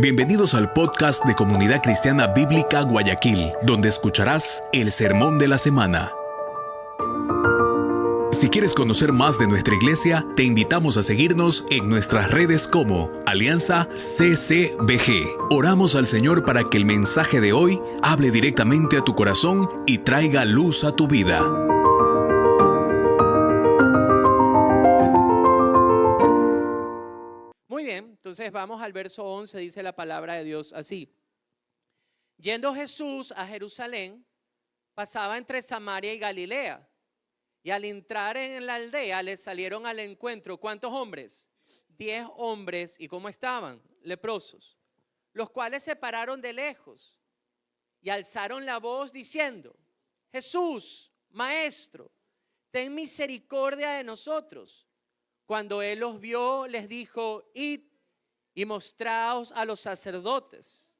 Bienvenidos al podcast de Comunidad Cristiana Bíblica Guayaquil, donde escucharás el Sermón de la Semana. Si quieres conocer más de nuestra iglesia, te invitamos a seguirnos en nuestras redes como Alianza CCBG. Oramos al Señor para que el mensaje de hoy hable directamente a tu corazón y traiga luz a tu vida. Muy bien, entonces vamos al verso 11, dice la palabra de Dios así. Yendo Jesús a Jerusalén, pasaba entre Samaria y Galilea, y al entrar en la aldea le salieron al encuentro, ¿cuántos hombres? 10 hombres, ¿y cómo estaban? Leprosos, los cuales se pararon de lejos y alzaron la voz diciendo: Jesús, Maestro, ten misericordia de nosotros. Cuando él los vio, les dijo: id y mostraos a los sacerdotes.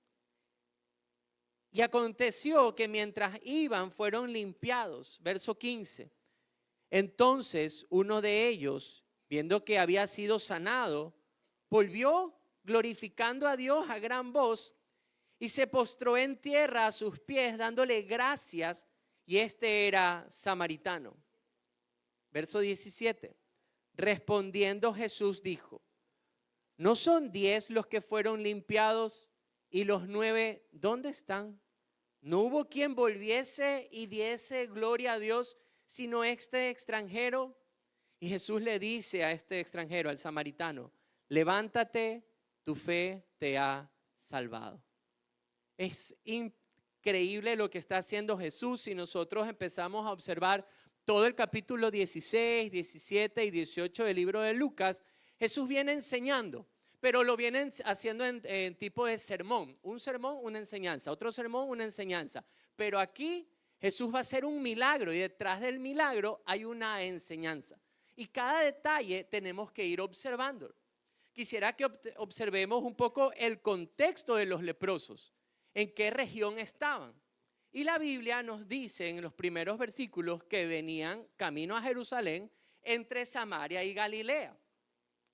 Y aconteció que mientras iban fueron limpiados. Verso 15. Entonces uno de ellos, viendo que había sido sanado, volvió glorificando a Dios a gran voz y se postró en tierra a sus pies dándole gracias, y este era samaritano. Verso 17. Respondiendo Jesús dijo: ¿no son 10 los que fueron limpiados? ¿Y los 9 dónde están? ¿No hubo quien volviese y diese gloria a Dios sino este extranjero? Y Jesús le dice a este extranjero, al samaritano: levántate, tu fe te ha salvado. Es increíble lo que está haciendo Jesús. Si nosotros empezamos a observar todo el capítulo 16, 17 y 18 del libro de Lucas, Jesús viene enseñando, pero lo viene haciendo en tipo de sermón. Un sermón, una enseñanza, otro sermón, una enseñanza. Pero aquí Jesús va a hacer un milagro y detrás del milagro hay una enseñanza. Y cada detalle tenemos que ir observándolo. Quisiera que observemos un poco el contexto de los leprosos, en qué región estaban. Y la Biblia nos dice en los primeros versículos que venían camino a Jerusalén entre Samaria y Galilea.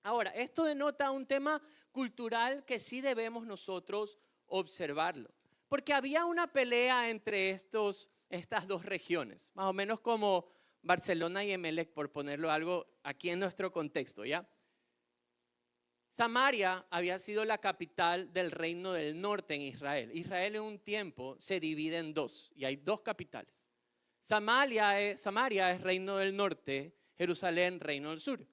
Ahora, esto denota un tema cultural que sí debemos nosotros observarlo, porque había una pelea entre estas dos regiones, más o menos como Barcelona y Emelec, por ponerlo algo aquí en nuestro contexto, ¿ya? Samaria había sido la capital del reino del norte en Israel. Israel en un tiempo se divide en dos y hay dos capitales. Samaria es reino del norte, Jerusalén reino del sur.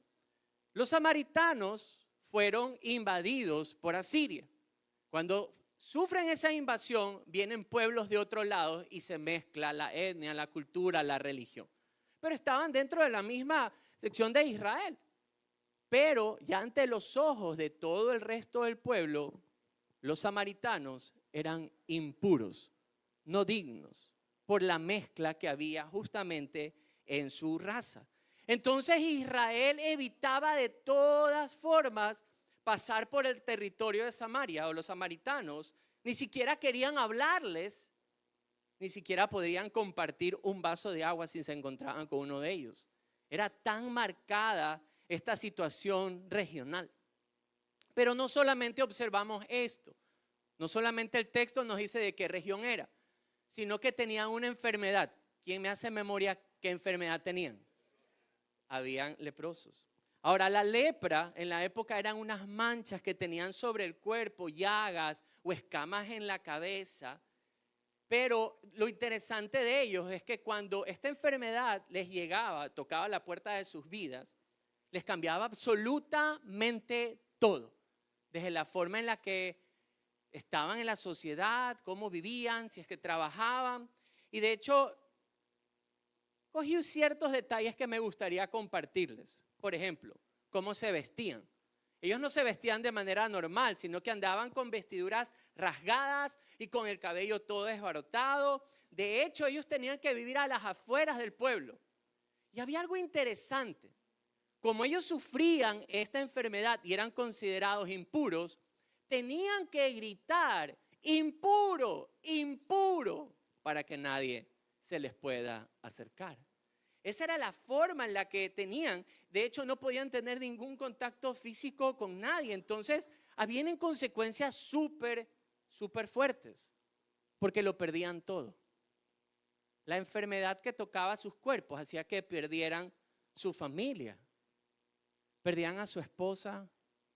Los samaritanos fueron invadidos por Asiria. Cuando sufren esa invasión, vienen pueblos de otro lado y se mezcla la etnia, la cultura, la religión. Pero estaban dentro de la misma sección de Israel. Pero ya ante los ojos de todo el resto del pueblo, los samaritanos eran impuros, no dignos, por la mezcla que había justamente en su raza. Entonces Israel evitaba de todas formas pasar por el territorio de Samaria, o los samaritanos ni siquiera querían hablarles, ni siquiera podrían compartir un vaso de agua si se encontraban con uno de ellos. Era tan marcada esta situación regional. Pero no solamente observamos esto, no solamente el texto nos dice de qué región era, sino que tenían una enfermedad. ¿Quién me hace memoria qué enfermedad tenían? Habían leprosos. Ahora, la lepra en la época eran unas manchas que tenían sobre el cuerpo, llagas o escamas en la cabeza. Pero lo interesante de ellos es que cuando esta enfermedad les llegaba, tocaba la puerta de sus vidas, les cambiaba absolutamente todo, desde la forma en la que estaban en la sociedad, cómo vivían, si es que trabajaban. Y de hecho, cogí ciertos detalles que me gustaría compartirles. Por ejemplo, cómo se vestían. Ellos no se vestían de manera normal, sino que andaban con vestiduras rasgadas y con el cabello todo desbarotado. De hecho, ellos tenían que vivir a las afueras del pueblo. Y había algo interesante. Como ellos sufrían esta enfermedad y eran considerados impuros, tenían que gritar: impuro, impuro, para que nadie se les pueda acercar. Esa era la forma en la que tenían. De hecho, no podían tener ningún contacto físico con nadie. Entonces, Habían consecuencias súper fuertes, porque lo perdían todo. La enfermedad que tocaba sus cuerpos hacía que perdieran su familia, perdían a su esposa,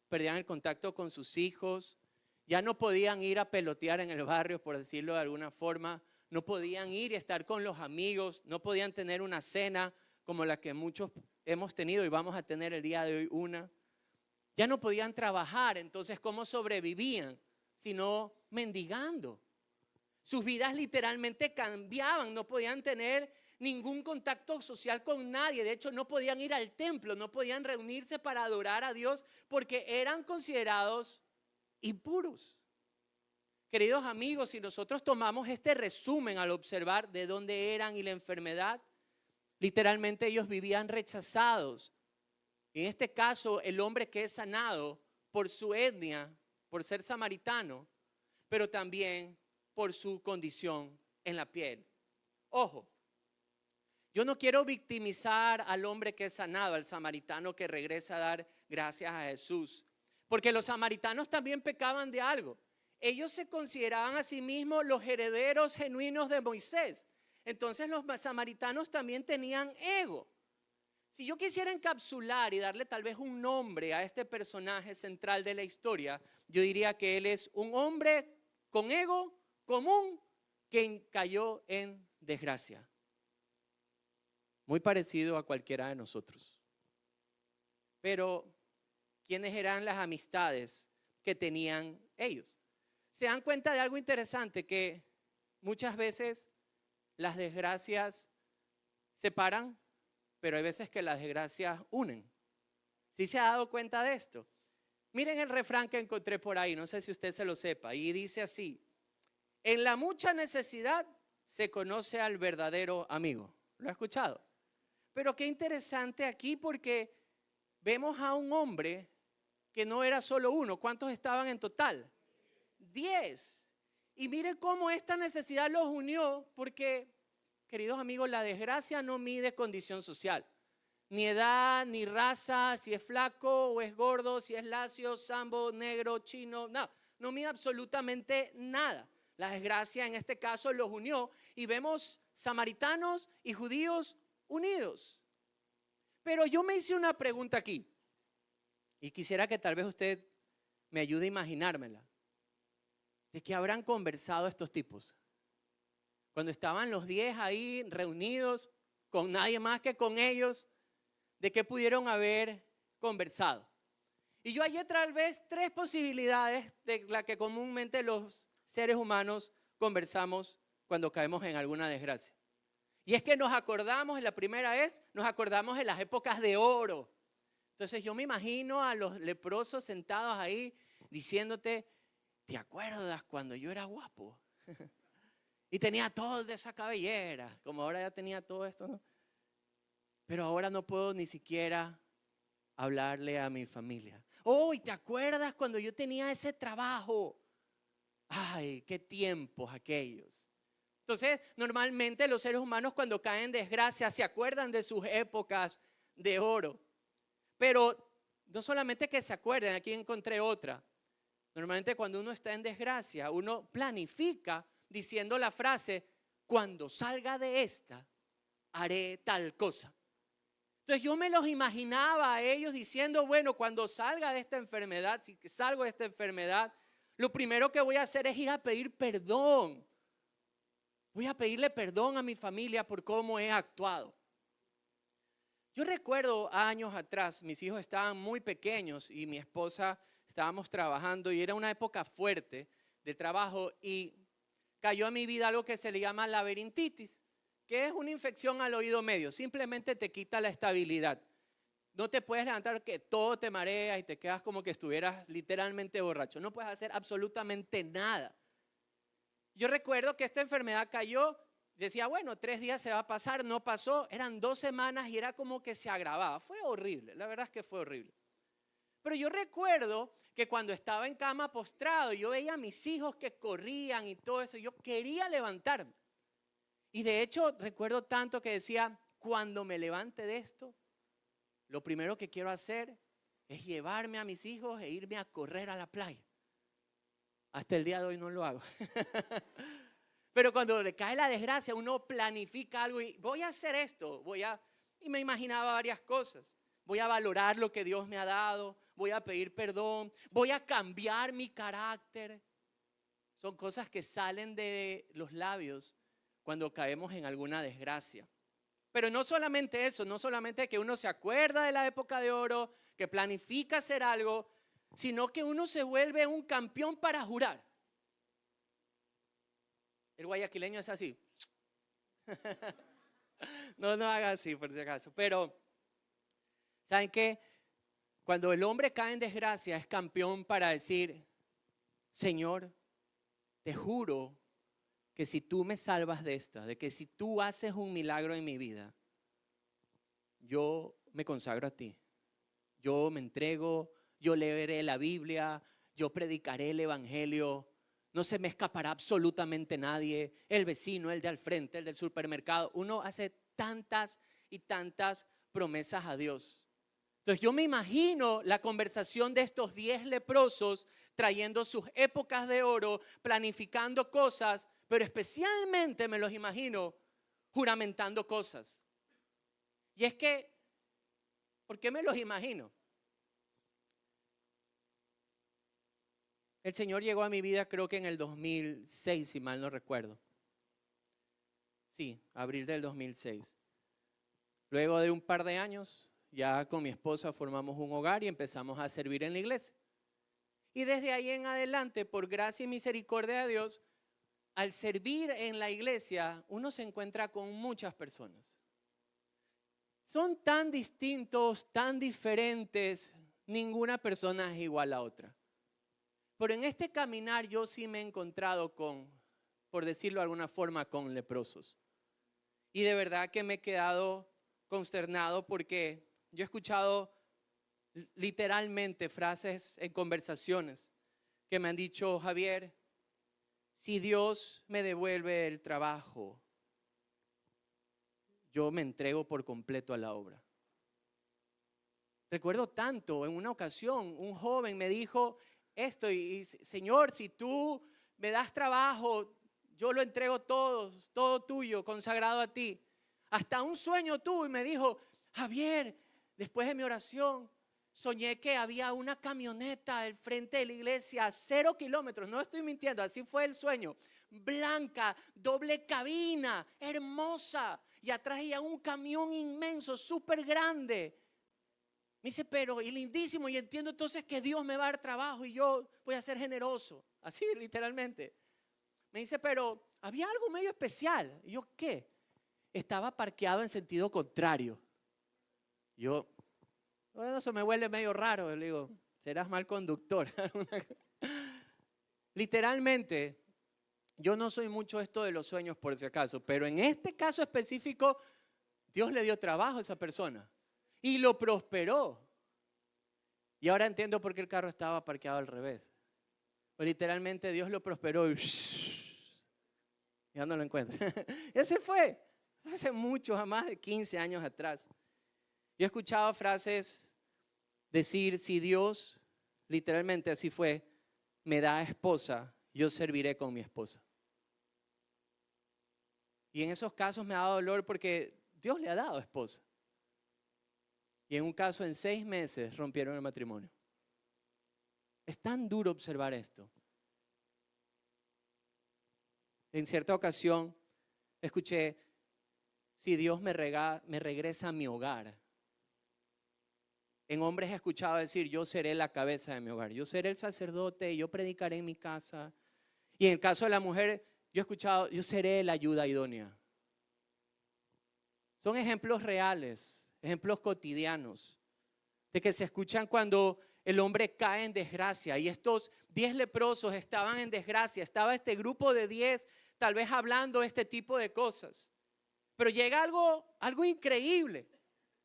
perdían el contacto con sus hijos, ya no podían ir a pelotear en el barrio, por decirlo de alguna forma, no podían ir y estar con los amigos, no podían tener una cena como la que muchos hemos tenido y vamos a tener el día de hoy una. Ya no podían trabajar, entonces ¿cómo sobrevivían? Sino mendigando. Sus vidas literalmente cambiaban, no podían tener ningún contacto social con nadie. De hecho, no podían ir al templo, no podían reunirse para adorar a Dios porque eran considerados impuros. Queridos amigos, si nosotros tomamos este resumen al observar de dónde eran y la enfermedad, literalmente ellos vivían rechazados. En este caso, el hombre que es sanado por su etnia, por ser samaritano, pero también por su condición en la piel. Ojo, yo no quiero victimizar al hombre que es sanado, al samaritano que regresa a dar gracias a Jesús, porque los samaritanos también pecaban de algo. Ellos se consideraban a sí mismos los herederos genuinos de Moisés. Entonces los samaritanos también tenían ego. Si yo quisiera encapsular y darle tal vez un nombre a este personaje central de la historia, yo diría que él es un hombre con ego común que cayó en desgracia. Muy parecido a cualquiera de nosotros. Pero, ¿quiénes eran las amistades que tenían ellos? Se dan cuenta de algo interesante, que muchas veces las desgracias separan, pero hay veces que las desgracias unen. ¿Sí se ha dado cuenta de esto? Miren el refrán que encontré por ahí, no sé si usted se lo sepa, y dice así: en la mucha necesidad se conoce al verdadero amigo. ¿Lo ha escuchado? Pero qué interesante aquí, porque vemos a un hombre que no era solo uno. ¿Cuántos estaban en total? 10. Y mire cómo esta necesidad los unió, porque, queridos amigos, la desgracia no mide condición social. Ni edad, ni raza, si es flaco o es gordo, si es lacio, sambo, negro, chino, no mide absolutamente nada. La desgracia en este caso los unió y vemos samaritanos y judíos unidos. Pero yo me hice una pregunta aquí y quisiera que tal vez usted me ayude a imaginármela. ¿De qué habrán conversado estos tipos? Cuando estaban los 10 ahí reunidos con nadie más que con ellos, ¿de qué pudieron haber conversado? Y yo hallé tal vez 3 posibilidades de las que comúnmente los seres humanos conversamos cuando caemos en alguna desgracia. Y es que nos acordamos, la primera es, nos acordamos de las épocas de oro. Entonces yo me imagino a los leprosos sentados ahí diciéndote: ¿te acuerdas cuando yo era guapo? Y tenía toda esa cabellera, como ahora ya tenía todo esto, ¿no? Pero ahora no puedo ni siquiera hablarle a mi familia. Oh, ¿y te acuerdas cuando yo tenía ese trabajo? Ay, qué tiempos aquellos. Entonces, normalmente los seres humanos cuando caen en desgracia se acuerdan de sus épocas de oro. Pero no solamente que se acuerden, aquí encontré otra. Normalmente cuando uno está en desgracia, uno planifica diciendo la frase: cuando salga de esta, haré tal cosa. Entonces yo me los imaginaba a ellos diciendo: bueno, cuando salga de esta enfermedad, si salgo de esta enfermedad, lo primero que voy a hacer es ir a pedir perdón. Voy a pedirle perdón a mi familia por cómo he actuado. Yo recuerdo años atrás, mis hijos estaban muy pequeños y mi esposa estábamos trabajando y era una época fuerte de trabajo y cayó a mi vida algo que se le llama laberintitis, que es una infección al oído medio, simplemente te quita la estabilidad. No te puedes levantar, que todo te marea y te quedas como que estuvieras literalmente borracho. No puedes hacer absolutamente nada. Yo recuerdo que esta enfermedad cayó, decía, bueno, 3 días se va a pasar, no pasó, eran 2 semanas y era como que se agravaba. Fue horrible, la verdad es que fue horrible. Pero yo recuerdo que cuando estaba en cama postrado, yo veía a mis hijos que corrían y todo eso, yo quería levantarme. Y de hecho, recuerdo tanto que decía, cuando me levante de esto, lo primero que quiero hacer es llevarme a mis hijos e irme a correr a la playa. Hasta el día de hoy no lo hago. Pero cuando le cae la desgracia, uno planifica algo y voy a hacer esto, y me imaginaba varias cosas. Voy a valorar lo que Dios me ha dado, voy a pedir perdón, voy a cambiar mi carácter. Son cosas que salen de los labios cuando caemos en alguna desgracia. Pero no solamente eso, no solamente que uno se acuerda de la época de oro, que planifica hacer algo, sino que uno se vuelve un campeón para jurar. El guayaquileño es así. No haga así por si acaso. Pero, ¿saben qué? Cuando el hombre cae en desgracia es campeón para decir, Señor, te juro que si tú me salvas de esta, de que si tú haces un milagro en mi vida, yo me consagro a ti. Yo me entrego, yo leeré la Biblia, yo predicaré el evangelio. No se me escapará absolutamente nadie, el vecino, el de al frente, el del supermercado. Uno hace tantas y tantas promesas a Dios. Entonces yo me imagino la conversación de estos 10 leprosos trayendo sus épocas de oro, planificando cosas, pero especialmente me los imagino juramentando cosas. Y es que, ¿por qué me los imagino? El Señor llegó a mi vida creo que en el 2006, si mal no recuerdo. Sí, abril del 2006. Luego de un par de años, ya con mi esposa formamos un hogar y empezamos a servir en la iglesia. Y desde ahí en adelante, por gracia y misericordia de Dios, al servir en la iglesia, uno se encuentra con muchas personas. Son tan distintos, tan diferentes, ninguna persona es igual a otra. Pero en este caminar yo sí me he encontrado con, por decirlo de alguna forma, con leprosos. Y de verdad que me he quedado consternado porque yo he escuchado literalmente frases en conversaciones que me han dicho, Javier, si Dios me devuelve el trabajo, yo me entrego por completo a la obra. Recuerdo tanto, en una ocasión un joven me dijo esto y Señor, si tú me das trabajo, yo lo entrego todo tuyo, consagrado a ti. Hasta un sueño tuve y me dijo, Javier, después de mi oración, soñé que había una camioneta al frente de la iglesia a 0 kilómetros, no estoy mintiendo, así fue el sueño, blanca, doble cabina, hermosa, y atrás había un camión inmenso, súper grande. Me dice, pero y lindísimo, y entiendo entonces que Dios me va a dar trabajo y yo voy a ser generoso, así literalmente. Me dice, pero había algo medio especial. Y yo, ¿qué? Estaba parqueado en sentido contrario. Yo, bueno, eso me huele medio raro. Le digo, serás mal conductor. Literalmente, yo no soy mucho esto de los sueños por si acaso, pero en este caso específico, Dios le dio trabajo a esa persona y lo prosperó. Y ahora entiendo por qué el carro estaba parqueado al revés. Pues literalmente Dios lo prosperó y ya no lo encuentro. Ese fue hace mucho, más de 15 años atrás. Yo he escuchado frases decir, si Dios, literalmente así fue, me da esposa, yo serviré con mi esposa. Y en esos casos me ha dado dolor porque Dios le ha dado esposa. Y en un caso en 6 meses rompieron el matrimonio. Es tan duro observar esto. En cierta ocasión escuché, si Dios me regresa a mi hogar. En hombres he escuchado decir, yo seré la cabeza de mi hogar, yo seré el sacerdote, yo predicaré en mi casa. Y en el caso de la mujer, yo he escuchado, yo seré la ayuda idónea. Son ejemplos reales, ejemplos cotidianos, de que se escuchan cuando el hombre cae en desgracia. Y estos 10 leprosos estaban en desgracia, estaba este grupo de 10 tal vez hablando este tipo de cosas. Pero llega algo increíble.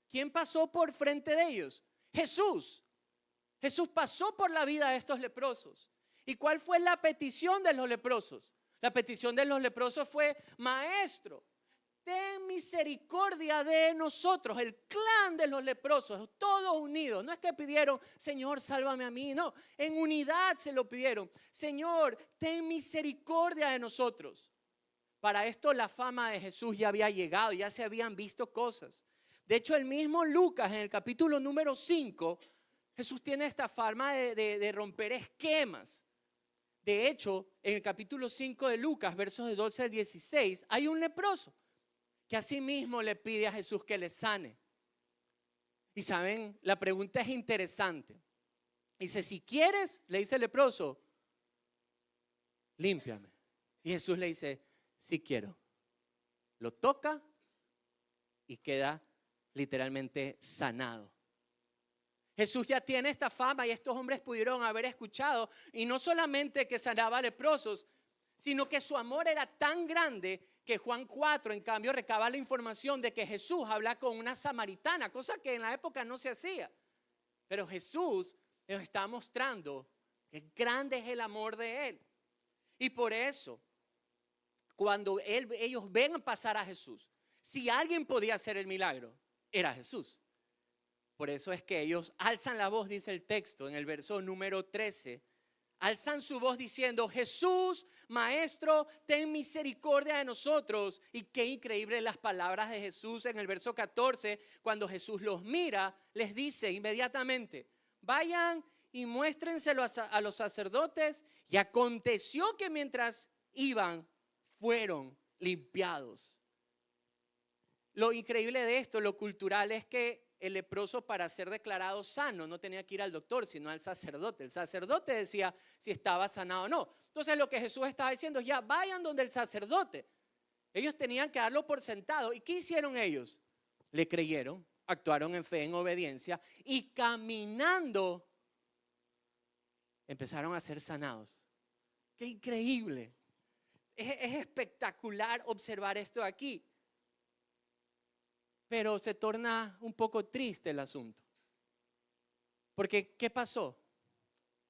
¿Quién pasó por frente de ellos? Jesús. Jesús pasó por la vida de estos leprosos. ¿Y cuál fue la petición de los leprosos? La petición de los leprosos fue, maestro, ten misericordia de nosotros, el clan de los leprosos, todos unidos. No es que pidieron, Señor, sálvame a mí, no, en unidad se lo pidieron. Señor, ten misericordia de nosotros. Para esto la fama de Jesús ya había llegado, ya se habían visto cosas. De hecho, el mismo Lucas en el capítulo número 5, Jesús tiene esta forma de romper esquemas. De hecho, en el capítulo 5 de Lucas, versos de 12 al 16, hay un leproso que asimismo le pide a Jesús que le sane. Y saben, la pregunta es interesante. Dice, si quieres, le dice el leproso, límpiame. Y Jesús le dice, sí quiero. Lo toca y queda literalmente sanado. Jesús ya tiene esta fama y estos hombres pudieron haber escuchado, y no solamente que sanaba leprosos, sino que su amor era tan grande que Juan 4 en cambio recaba la información de que Jesús habla con una samaritana, cosa que en la época no se hacía. Pero Jesús nos está mostrando que grande es el amor de Él. Y por eso, cuando ellos ven pasar a Jesús, si alguien podía hacer el milagro, era Jesús. Por eso es que ellos alzan la voz, dice el texto en el verso número 13. Alzan su voz diciendo, Jesús, Maestro, ten misericordia de nosotros. Y qué increíble las palabras de Jesús en el verso 14. Cuando Jesús los mira, les dice inmediatamente, vayan y muéstrenselo a los sacerdotes. Y aconteció que mientras iban, fueron limpiados. Lo increíble de esto, lo cultural, es que el leproso, para ser declarado sano, no tenía que ir al doctor, sino al sacerdote. El sacerdote decía si estaba sanado o no. Entonces lo que Jesús estaba diciendo es, ya vayan donde el sacerdote. Ellos tenían que darlo por sentado. ¿Y qué hicieron ellos? Le creyeron, actuaron en fe, en obediencia, y caminando empezaron a ser sanados. ¡Qué increíble! Es espectacular observar esto aquí. Pero se torna un poco triste el asunto. Porque, ¿qué pasó?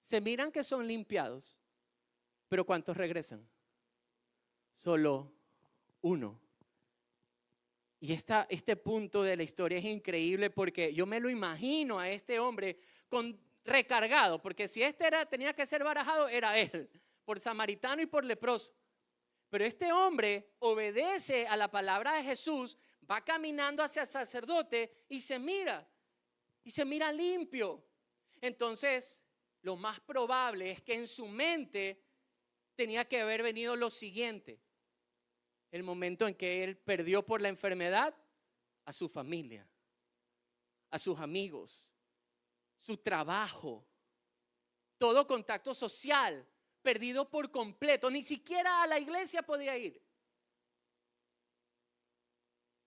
Se miran que son limpiados, pero ¿cuántos regresan? Solo uno. Y este punto de la historia es increíble porque yo me lo imagino a este hombre recargado, porque si tenía que ser barajado, era él, por samaritano y por leproso. Pero este hombre obedece a la palabra de Jesús, va caminando hacia el sacerdote y se mira limpio. Entonces, lo más probable es que en su mente tenía que haber venido lo siguiente: el momento en que él perdió por la enfermedad a su familia, a sus amigos, su trabajo, todo contacto social perdido por completo, ni siquiera a la iglesia podía ir.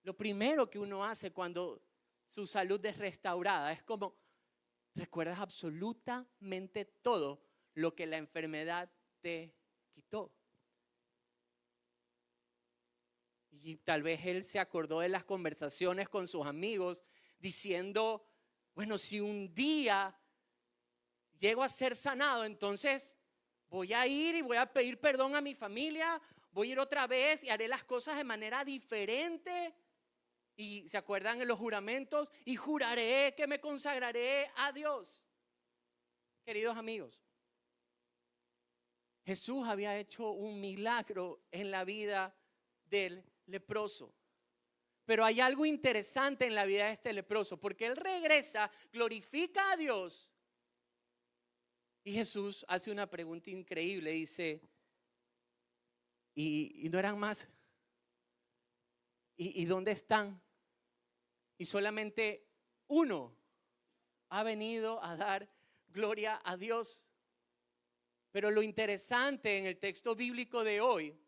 Lo primero que uno hace cuando su salud es restaurada es como recuerdas absolutamente todo lo que la enfermedad te quitó. Y tal vez él se acordó de las conversaciones con sus amigos diciendo, bueno, si un día llego a ser sanado, entonces voy a ir y voy a pedir perdón a mi familia, voy a ir otra vez y haré las cosas de manera diferente. Y se acuerdan en los juramentos, y juraré que me consagraré a Dios. Queridos amigos, Jesús había hecho un milagro en la vida del leproso. Pero hay algo interesante en la vida de este leproso, porque él regresa, glorifica a Dios. Y Jesús hace una pregunta increíble, dice, ¿y no eran más? ¿Y dónde están? Y solamente uno ha venido a dar gloria a Dios. Pero lo interesante en el texto bíblico de hoy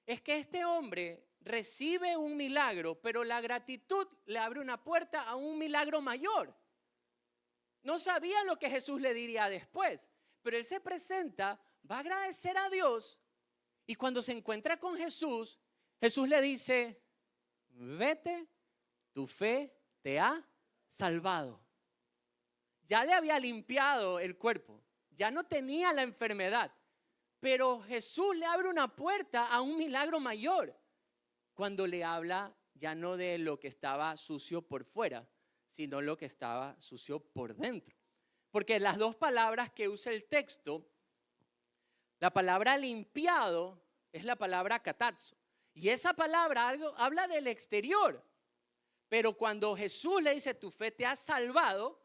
es que este hombre recibe un milagro, pero la gratitud le abre una puerta a un milagro mayor. No sabía lo que Jesús le diría después, pero él se presenta, va a agradecer a Dios, y cuando se encuentra con Jesús, Jesús le dice, vete, tu fe te ha salvado. Ya le había limpiado el cuerpo, ya no tenía la enfermedad, pero Jesús le abre una puerta a un milagro mayor. cuando le habla ya no de lo que estaba sucio por fuera, sino lo que estaba sucio por dentro. Porque las dos palabras que usa el texto, la palabra limpiado es la palabra katazo. Y esa palabra habla del exterior. Pero cuando Jesús le dice, tu fe te ha salvado,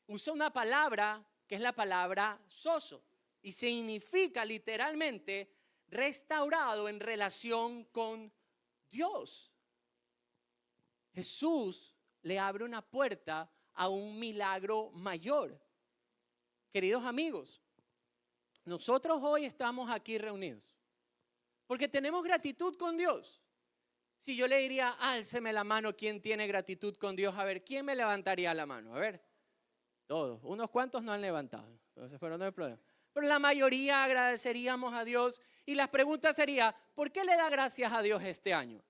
usa una palabra que es la palabra sozo. Y significa literalmente restaurado en relación con Dios. Jesús le abre una puerta a un milagro mayor. Queridos amigos, nosotros hoy estamos aquí reunidos porque tenemos gratitud con Dios. Si yo le diría, álceme la mano, ¿quién tiene gratitud con Dios? A ver, ¿quién me levantaría la mano? A ver, todos. Unos cuantos no han levantado, entonces, pero no hay problema. Pero la mayoría agradeceríamos a Dios y las preguntas serían, ¿por qué le da gracias a Dios este año?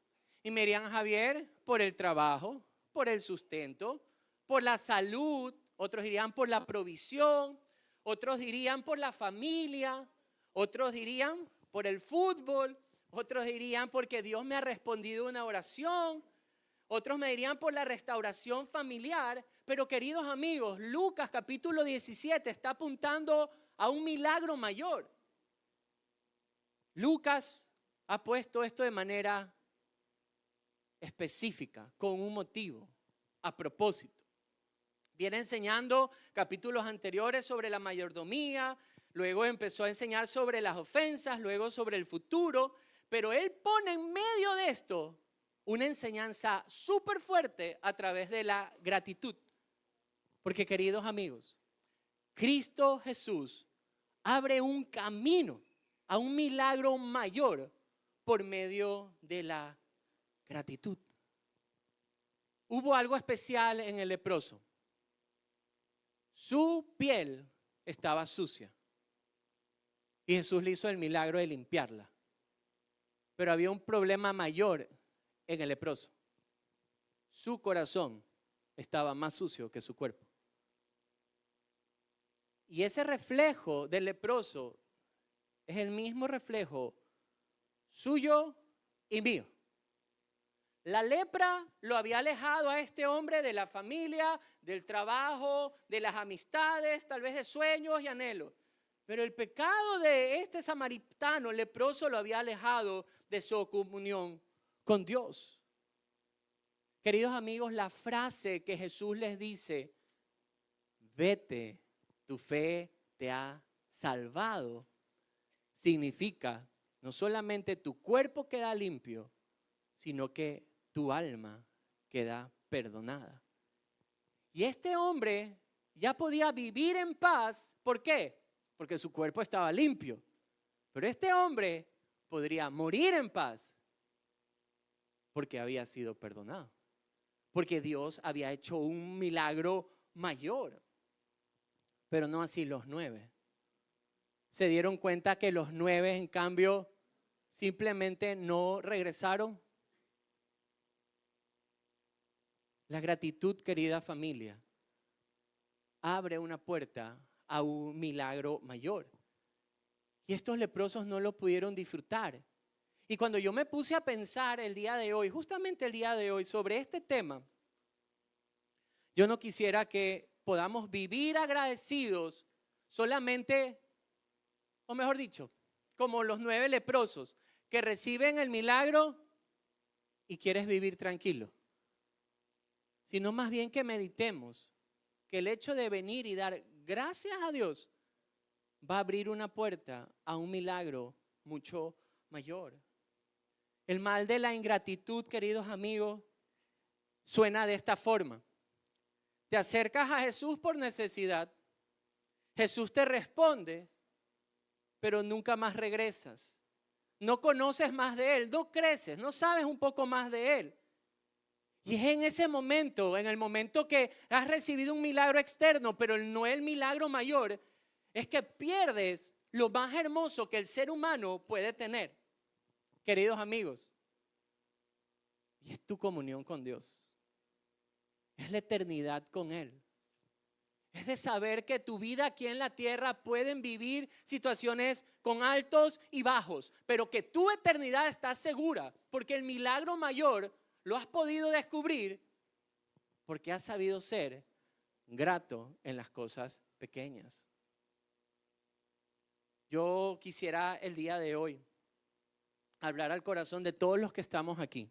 Y me dirían, Javier, por el trabajo, por el sustento, por la salud, otros dirían por la provisión, otros dirían por la familia, otros dirían por el fútbol, otros dirían porque Dios me ha respondido una oración, otros me dirían por la restauración familiar. Pero queridos amigos, Lucas capítulo 17 está apuntando a un milagro mayor. Lucas ha puesto esto de manera específica, con un motivo, a propósito. Viene enseñando capítulos anteriores sobre la mayordomía, luego empezó a enseñar sobre las ofensas, luego sobre el futuro, pero él pone en medio de esto una enseñanza súper fuerte a través de la gratitud. Porque queridos amigos, Cristo Jesús abre un camino a un milagro mayor por medio de la gratitud. Hubo algo especial en el leproso. Su piel estaba sucia y Jesús le hizo el milagro de limpiarla. Pero había un problema mayor en el leproso. Su corazón estaba más sucio que su cuerpo. Y ese reflejo del leproso es el mismo reflejo suyo y mío. La lepra lo había alejado a este hombre de la familia, del trabajo, de las amistades, tal vez de sueños y anhelos. Pero el pecado de este samaritano leproso lo había alejado de su comunión con Dios. Queridos amigos, la frase que Jesús les dice, vete, tu fe te ha salvado, significa no solamente tu cuerpo queda limpio, sino que tu alma queda perdonada. Y este hombre ya podía vivir en paz. ¿Por qué? Porque su cuerpo estaba limpio. Pero este hombre podría morir en paz porque había sido perdonado. Porque Dios había hecho un milagro mayor. Pero no así los 9. Se dieron cuenta que los 9, en cambio, simplemente no regresaron. La gratitud, querida familia, abre una puerta a un milagro mayor. Y estos leprosos no lo pudieron disfrutar. Y cuando yo me puse a pensar el día de hoy, justamente el día de hoy, sobre este tema, yo no quisiera que podamos vivir agradecidos solamente, o mejor dicho, como los 9 leprosos que reciben el milagro y quieres vivir tranquilo. Sino más bien que meditemos que el hecho de venir y dar gracias a Dios va a abrir una puerta a un milagro mucho mayor. El mal de la ingratitud, queridos amigos, suena de esta forma. Te acercas a Jesús por necesidad, Jesús te responde, pero nunca más regresas. No conoces más de Él, no creces, no sabes un poco más de Él. Y es en ese momento, en el momento que has recibido un milagro externo, pero no el milagro mayor, es que pierdes lo más hermoso que el ser humano puede tener. Queridos amigos, y es tu comunión con Dios. Es la eternidad con Él. Es de saber que tu vida aquí en la tierra pueden vivir situaciones con altos y bajos, pero que tu eternidad está segura porque el milagro mayor lo has podido descubrir porque has sabido ser grato en las cosas pequeñas. Yo quisiera el día de hoy hablar al corazón de todos los que estamos aquí,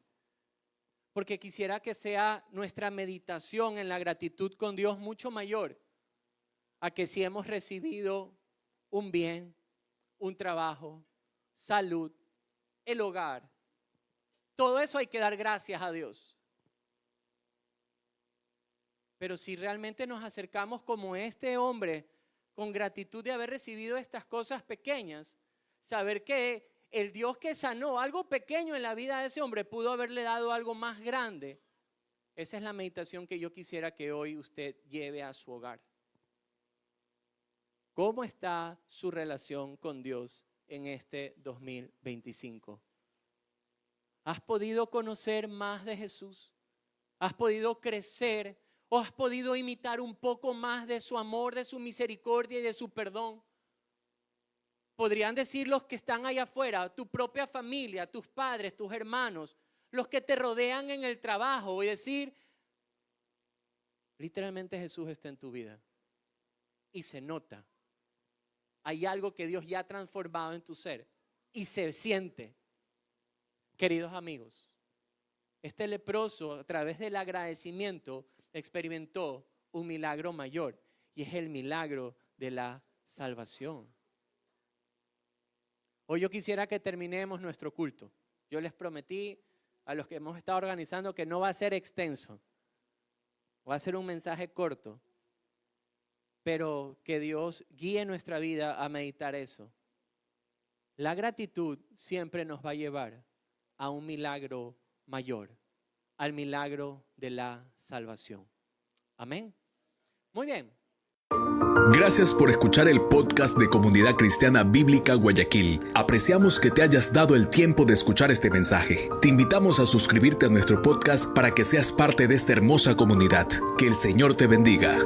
porque quisiera que sea nuestra meditación en la gratitud con Dios mucho mayor a que si hemos recibido un bien, un trabajo, salud, el hogar. Todo eso hay que dar gracias a Dios. Pero si realmente nos acercamos como este hombre, con gratitud de haber recibido estas cosas pequeñas, saber que el Dios que sanó algo pequeño en la vida de ese hombre pudo haberle dado algo más grande. Esa es la meditación que yo quisiera que hoy usted lleve a su hogar. ¿Cómo está su relación con Dios en este 2025? ¿Has podido conocer más de Jesús? ¿Has podido crecer o has podido imitar un poco más de su amor, de su misericordia y de su perdón? Podrían decir los que están allá afuera, tu propia familia, tus padres, tus hermanos, los que te rodean en el trabajo, y decir, literalmente Jesús está en tu vida y se nota. Hay algo que Dios ya ha transformado en tu ser y se siente. Queridos amigos, este leproso a través del agradecimiento experimentó un milagro mayor y es el milagro de la salvación. Hoy yo quisiera que terminemos nuestro culto. Yo les prometí a los que hemos estado organizando que no va a ser extenso, va a ser un mensaje corto, pero que Dios guíe nuestra vida a meditar eso. La gratitud siempre nos va a llevar a un milagro mayor, al milagro de la salvación. Amén. Muy bien. Gracias por escuchar el podcast de Comunidad Cristiana Bíblica Guayaquil. Apreciamos que te hayas dado el tiempo de escuchar este mensaje. Te invitamos a suscribirte a nuestro podcast para que seas parte de esta hermosa comunidad. Que el Señor te bendiga.